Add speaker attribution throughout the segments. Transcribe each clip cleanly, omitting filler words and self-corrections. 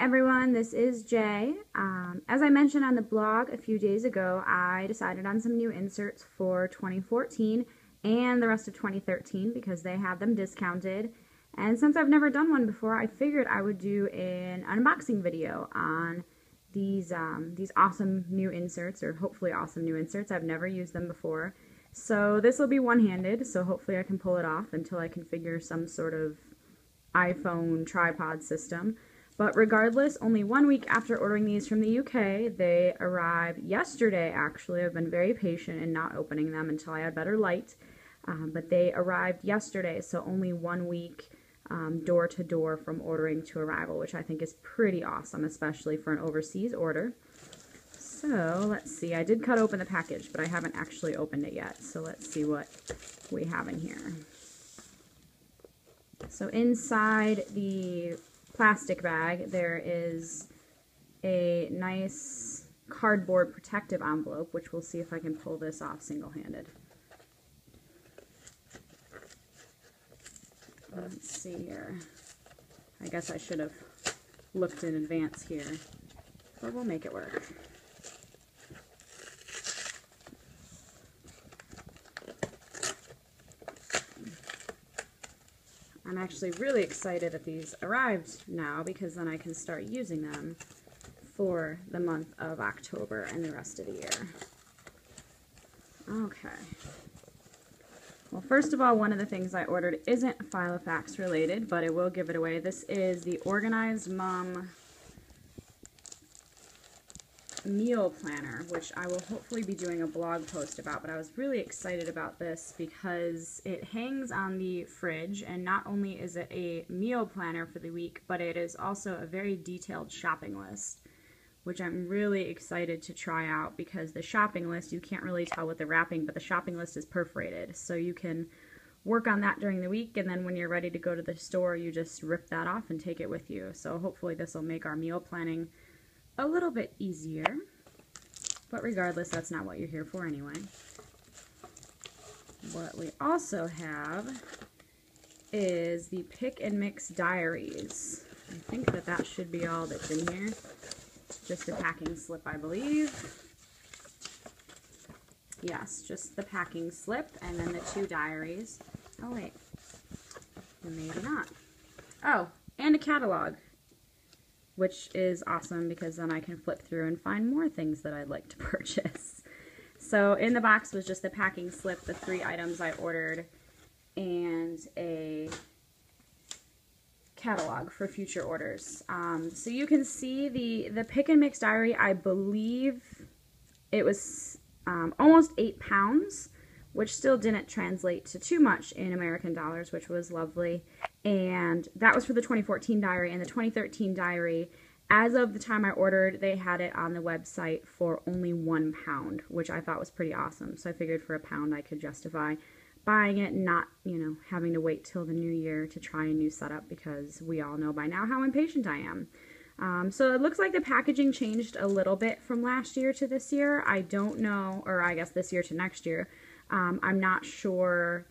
Speaker 1: everyone, this is Jay. As I mentioned on the blog a few days ago, I decided on some new inserts for 2014 and the rest of 2013 because they have them discounted. And since I've never done one before, I figured I would do an unboxing video on these awesome new inserts, or hopefully awesome new inserts. I've never used them before. So this will be one-handed, so hopefully I can pull it off until I configure some sort of iPhone tripod system. But regardless, only 1 week after ordering these from the UK, they arrived yesterday actually. I've been very patient in not opening them until I had better light. But they arrived yesterday, so only 1 week door to door from ordering to arrival, which I think is pretty awesome, especially for an overseas order. So let's see, I did cut open the package, but I haven't actually opened it yet. So let's see what we have in here. So inside the plastic bag, there is a nice cardboard protective envelope, which we'll see if I can pull this off single-handed. Let's see here. I guess I should have looked in advance here, but we'll make it work. I'm actually really excited that these arrived now because then I can start using them for the month of October and the rest of the year. Okay. Well, first of all, one of the things I ordered isn't Filofax related, but I will give it away. This is the Organized Mom meal planner, which I will hopefully be doing a blog post about, but I was really excited about this because it hangs on the fridge, and not only is it a meal planner for the week, but it is also a very detailed shopping list, which I'm really excited to try out because the shopping list, you can't really tell with the wrapping, but the shopping list is perforated, so you can work on that during the week, and then when you're ready to go to the store, you just rip that off and take it with you. So hopefully this will make our meal planning a little bit easier, but regardless, that's not what you're here for anyway. What we also have is the Pick and Mix Diaries. I think that should be all that's in here. Just the packing slip, I believe. Yes, just the packing slip, and then the 2 diaries. Oh wait, maybe not. Oh, and a catalog, which is awesome because then I can flip through and find more things that I'd like to purchase. So in the box was just the packing slip, the 3 items I ordered, and a catalog for future orders. So you can see the Pick and Mix Diary, I believe it was almost 8 pounds, which still didn't translate to too much in American dollars, which was lovely. And that was for the 2014 diary. And the 2013 diary, as of the time I ordered, they had it on the website for only 1 pound, which I thought was pretty awesome. So I figured for £1 I could justify buying it and not, having to wait till the new year to try a new setup, because we all know by now how impatient I am. So it looks like the packaging changed a little bit from last year to this year. I don't know, or I guess this year to next year. I'm not sure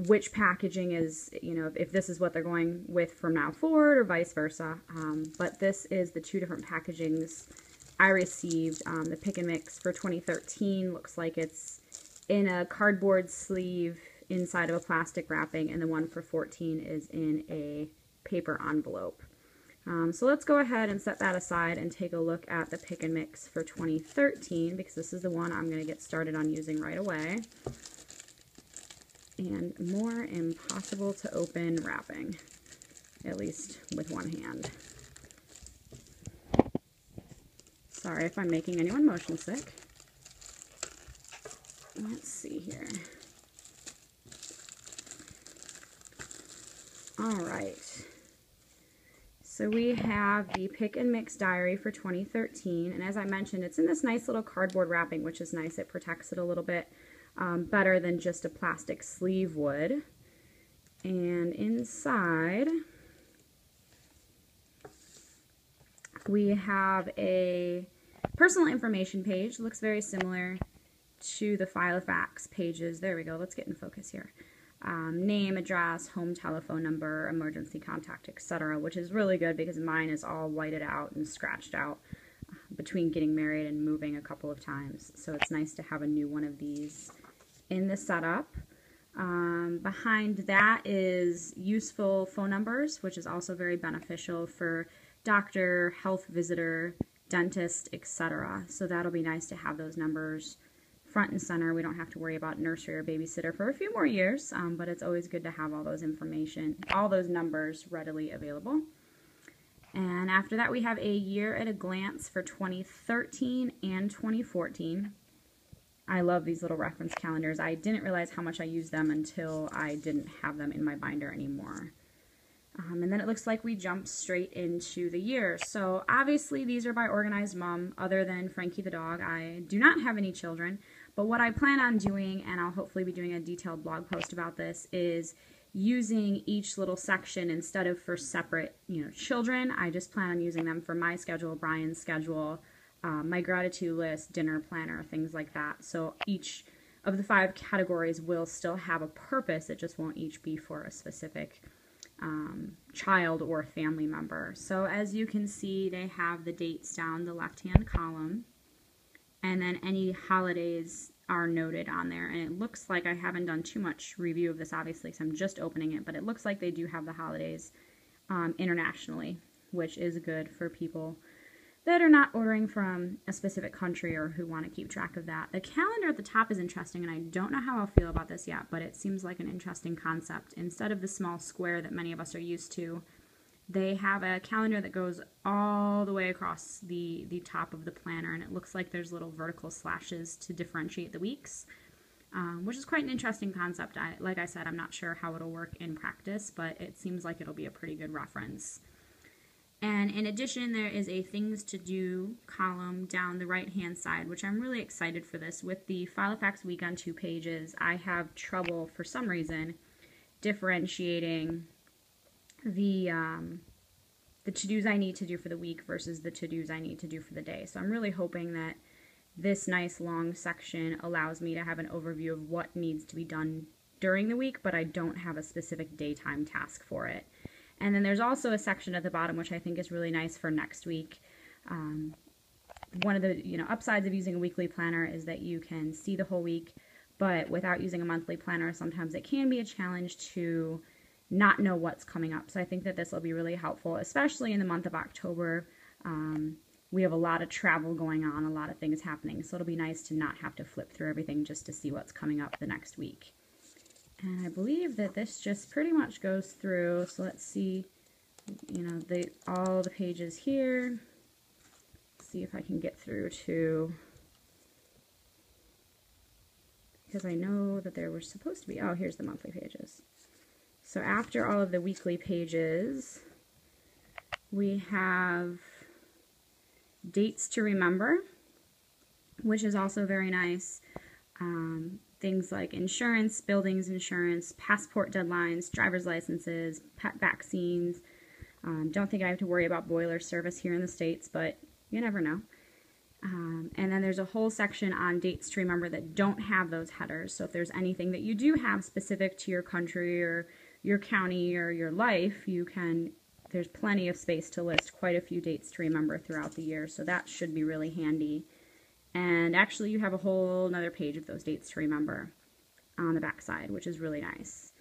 Speaker 1: which packaging is, if this is what they're going with from now forward or vice versa. But this is the 2 different packagings I received. The Pick and Mix for 2013 looks like it's in a cardboard sleeve inside of a plastic wrapping, and the one for 14 is in a paper envelope. So let's go ahead and set that aside and take a look at the Pick and Mix for 2013, because this is the one I'm going to get started on using right away. And more impossible to open wrapping, at least with one hand. Sorry if I'm making anyone motion sick. Let's see here. All right. So we have the Pick and Mix Diary for 2013, and as I mentioned, it's in this nice little cardboard wrapping, which is nice. It protects it a little bit better than just a plastic sleeve would. And inside, we have a personal information page. It looks very similar to the Filofax pages. There we go. Let's get in focus here. name, address, home telephone number, emergency contact, etc., which is really good because mine is all whited out and scratched out between getting married and moving a couple of times. So it's nice to have a new one of these in the setup. Behind that is useful phone numbers, which is also very beneficial for doctor, health visitor, dentist, etc. So that'll be nice to have those numbers front and center. We don't have to worry about nursery or babysitter for a few more years, but it's always good to have all those all those numbers readily available. And after that, we have a year at a glance for 2013 and 2014. I love these little reference calendars. I didn't realize how much I used them until I didn't have them in my binder anymore. And then it looks like we jump straight into the year. So obviously these are by Organized Mom. Other than Frankie the dog, I do not have any children. But what I plan on doing, and I'll hopefully be doing a detailed blog post about this, is using each little section instead of for separate, children. I just plan on using them for my schedule, Brian's schedule, my gratitude list, dinner planner, things like that. So each of the 5 categories will still have a purpose. It just won't each be for a specific child or family member. So as you can see, they have the dates down the left-hand column, and then any holidays are noted on there. And it looks like I haven't done too much review of this, obviously, because I'm just opening it, but it looks like they do have the holidays internationally, which is good for people that are not ordering from a specific country or who want to keep track of that. The calendar at the top is interesting, and I don't know how I'll feel about this yet, but it seems like an interesting concept. Instead of the small square that many of us are used to, they have a calendar that goes all the way across the top of the planner, and it looks like there's little vertical slashes to differentiate the weeks, which is quite an interesting concept. Like I said, I'm not sure how it'll work in practice, but it seems like it'll be a pretty good reference. And in addition, there is a things to do column down the right-hand side, which I'm really excited for this. With the Filofax week on 2 pages, I have trouble, for some reason, differentiating the to-dos I need to do for the week versus the to-dos I need to do for the day. So I'm really hoping that this nice long section allows me to have an overview of what needs to be done during the week, but I don't have a specific daytime task for it. And then there's also a section at the bottom, which I think is really nice for next week. One of the upsides of using a weekly planner is that you can see the whole week, but without using a monthly planner, sometimes it can be a challenge to not know what's coming up. So I think that this will be really helpful, especially in the month of October. We have a lot of travel going on, a lot of things happening, so it'll be nice to not have to flip through everything just to see what's coming up the next week. And I believe that this just pretty much goes through, so let's see, all the pages here. Let's see if I can get through to, because I know that there were supposed to be, here's the monthly pages. So after all of the weekly pages, we have dates to remember, which is also very nice. Things like insurance, buildings insurance, passport deadlines, driver's licenses, pet vaccines. Don't think I have to worry about boiler service here in the States, but you never know. And then there's a whole section on dates to remember that don't have those headers. So if there's anything that you do have specific to your country or your county or your life, there's plenty of space to list quite a few dates to remember throughout the year. So that should be really handy. And actually you have a whole another page of those dates to remember on the back side, which is really nice.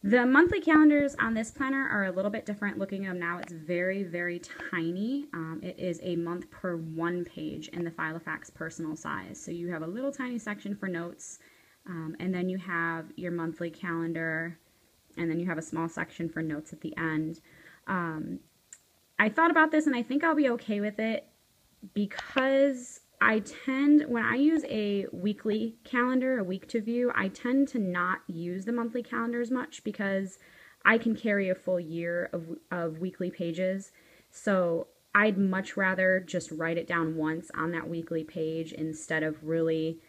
Speaker 1: The monthly calendars on this planner are a little bit different. Looking at them now, it's very, very tiny. It is a month per 1 page in the Filofax personal size. So you have a little tiny section for notes, and then you have your monthly calendar, and then you have a small section for notes at the end. I thought about this, and I think I'll be okay with it because when I use a weekly calendar, a week to view, I tend to not use the monthly calendar as much because I can carry a full year of weekly pages. So I'd much rather just write it down once on that weekly page instead of really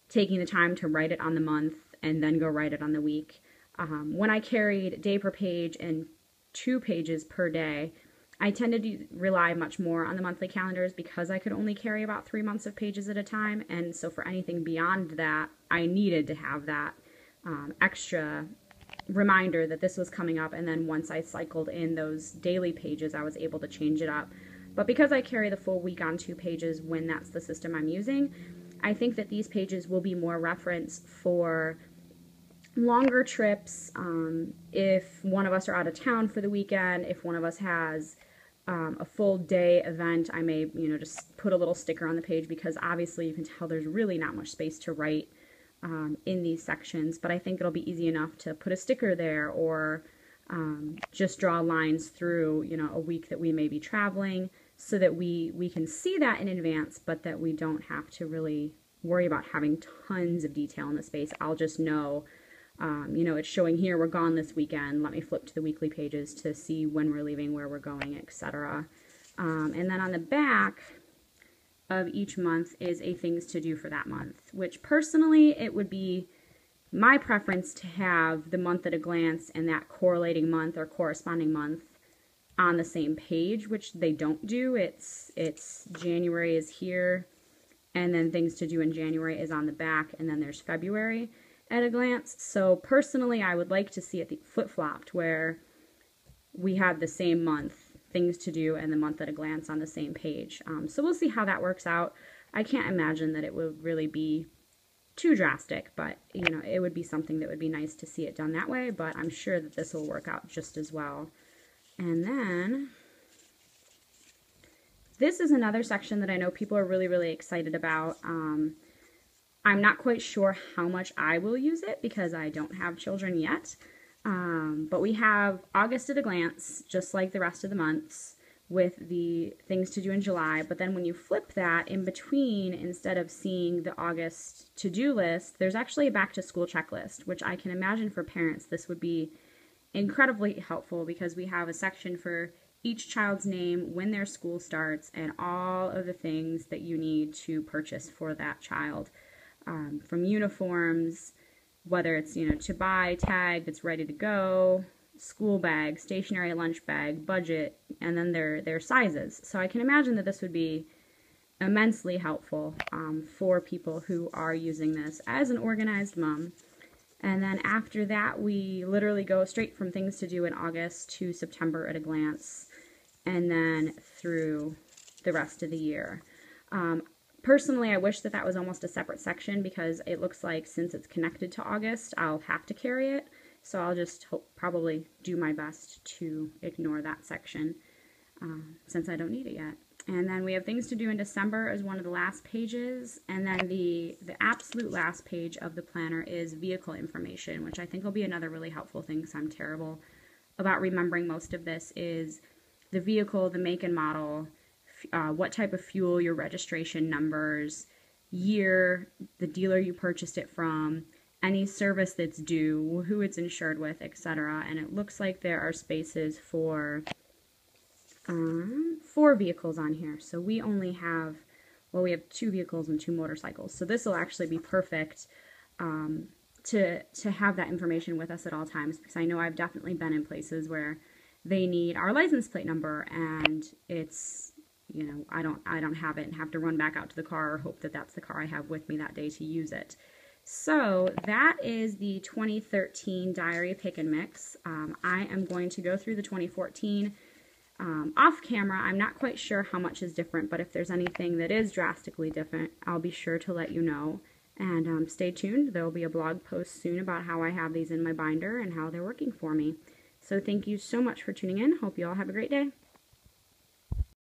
Speaker 1: taking the time to write it on the month and then go write it on the week. When I carried day per page and 2 pages per day, I tended to rely much more on the monthly calendars because I could only carry about 3 months of pages at a time, and so for anything beyond that, I needed to have that extra reminder that this was coming up, and then once I cycled in those daily pages, I was able to change it up. But because I carry the full week on 2 pages when that's the system I'm using, I think that these pages will be more reference for longer trips. If one of us are out of town for the weekend, if one of us has a full day event, I may, just put a little sticker on the page, because obviously you can tell there's really not much space to write in these sections, but I think it'll be easy enough to put a sticker there, or just draw lines through, a week that we may be traveling, so that we can see that in advance, but that we don't have to really worry about having tons of detail in the space. I'll just know, it's showing here we're gone this weekend. Let me flip to the weekly pages to see when we're leaving, where we're going, etc. And then on the back of each month is a things to do for that month, which personally it would be my preference to have the month at a glance and that correlating month or corresponding month on the same page, which they don't do. It's January is here, and then things to do in January is on the back, and then there's February at a glance. So personally, I would like to see it flip-flopped, where we have the same month, things to do, and the month at a glance on the same page. So we'll see how that works out. I can't imagine that it would really be too drastic, but it would be something that would be nice to see it done that way, but I'm sure that this will work out just as well. And then this is another section that I know people are really, really excited about. I'm not quite sure how much I will use it because I don't have children yet. But we have August at a glance, just like the rest of the months, with the things to do in July. But then when you flip that in between, instead of seeing the August to-do list, there's actually a back-to-school checklist, which I can imagine for parents this would be incredibly helpful, because we have a section for each child's name, when their school starts, and all of the things that you need to purchase for that child. From uniforms, whether it's, to buy, tag that's ready to go, school bag, stationery lunch bag, budget, and then their sizes. So I can imagine that this would be immensely helpful for people who are using this as an organized mom. And then after that, we literally go straight from things to do in August to September at a glance, and then through the rest of the year. Personally, I wish that was almost a separate section, because it looks like since it's connected to August, I'll have to carry it. So I'll just probably do my best to ignore that section since I don't need it yet. And then we have things to do in December as one of the last pages. And then the absolute last page of the planner is vehicle information, which I think will be another really helpful thing, because I'm terrible about remembering most of this, is the vehicle, the make and model, what type of fuel, your registration numbers, year, the dealer you purchased it from, any service that's due, who it's insured with, etc. And it looks like there are spaces for 4 vehicles on here. So we only have, well, we have 2 vehicles and 2 motorcycles. So this will actually be perfect to have that information with us at all times, because I know I've definitely been in places where they need our license plate number, and it's, I don't have it and have to run back out to the car or hope that that's the car I have with me that day to use it. So that is the 2013 Diary Pick and Mix. I am going to go through the 2014 off camera. I'm not quite sure how much is different, but if there's anything that is drastically different, I'll be sure to let you know. And stay tuned. There will be a blog post soon about how I have these in my binder and how they're working for me. So thank you so much for tuning in. Hope you all have a great day.